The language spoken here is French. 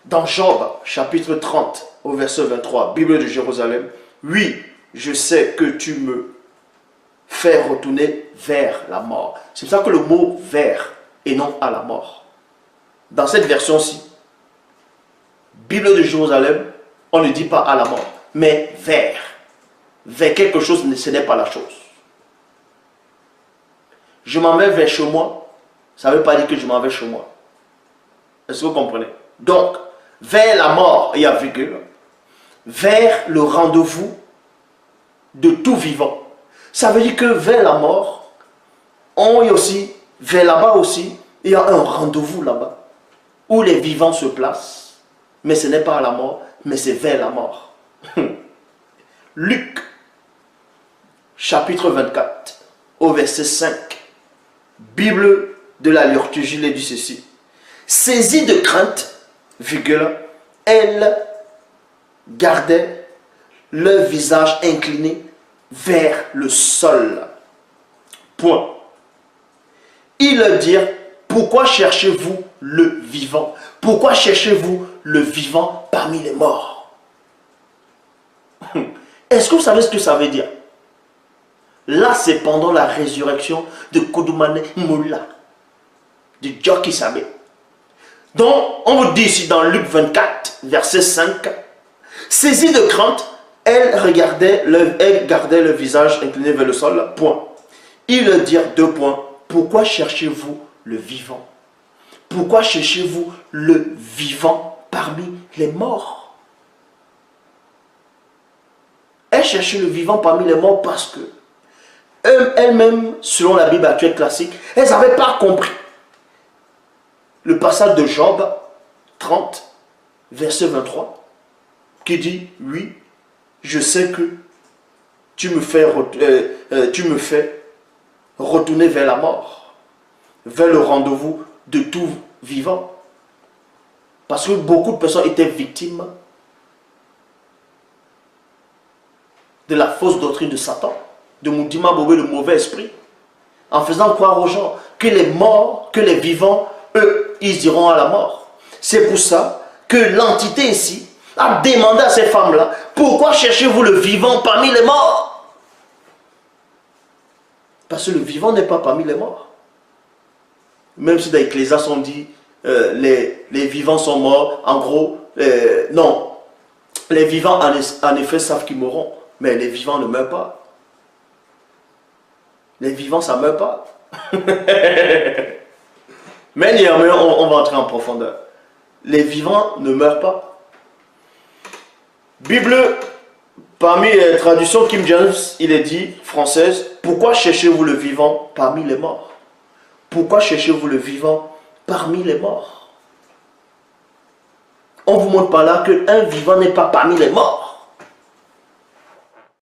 Dans Job, chapitre 30, au verset 23, Bible de Jérusalem, oui, je sais que tu me fais retourner vers la mort. C'est pour ça que le mot vers et non à la mort. Dans cette version-ci, Bible de Jérusalem, on ne dit pas à la mort, mais vers. Vers quelque chose, ce n'est pas la chose. Je m'en vais vers chez moi, ça ne veut pas dire que je m'en vais chez moi. Est-ce que vous comprenez? Donc, vers la mort, il y a virgule, vers le rendez-vous de tout vivant. Ça veut dire que vers la mort, on est aussi, vers là-bas aussi, il y a un rendez-vous là-bas, où les vivants se placent, mais ce n'est pas à la mort, mais c'est vers la mort. Luc, chapitre 24, au verset 5, Bible de la liturgie dit ceci. Saisie de crainte, virgule, elle gardait le visage incliné vers le sol. Point. Ils leur dirent, pourquoi cherchez-vous le vivant? Pourquoi cherchez-vous le vivant parmi les morts? Est-ce que vous savez ce que ça veut dire? Là, c'est pendant la résurrection de Koudoumane Moula, de Djoki Sabé. Donc, on vous dit ici dans Luc 24, verset 5, saisie de crainte, elle gardait le visage incliné vers le sol, point. Ils leur dirent, deux points, pourquoi cherchez-vous le vivant? Pourquoi cherchez-vous le vivant parmi les morts? Elle cherchait le vivant parmi les morts parce que elles-mêmes, selon la Bible actuelle classique, elles n'avaient pas compris le passage de Job 30, verset 23, qui dit, oui, je sais que tu me fais retourner vers la mort, vers le rendez-vous de tout vivant. Parce que beaucoup de personnes étaient victimes de la fausse doctrine de Satan, de Moudima Bobé, le mauvais esprit, en faisant croire aux gens que les morts, que les vivants, eux, ils iront à la mort. C'est pour ça que l'entité ici a demandé à ces femmes-là, pourquoi cherchez-vous le vivant parmi les morts? Parce que le vivant n'est pas parmi les morts. Même si dans l'Ecclésiaste on dit les vivants sont morts, en gros, non. Les vivants en effet savent qu'ils mourront, mais les vivants ne meurent pas. Les vivants, ça ne meurt pas. Mais néanmoins, on va entrer en profondeur. Les vivants ne meurent pas. Bible, parmi les traductions King James, il est dit, française, pourquoi cherchez-vous le vivant parmi les morts? Pourquoi cherchez-vous le vivant parmi les morts? On vous montre par là qu'un vivant n'est pas parmi les morts.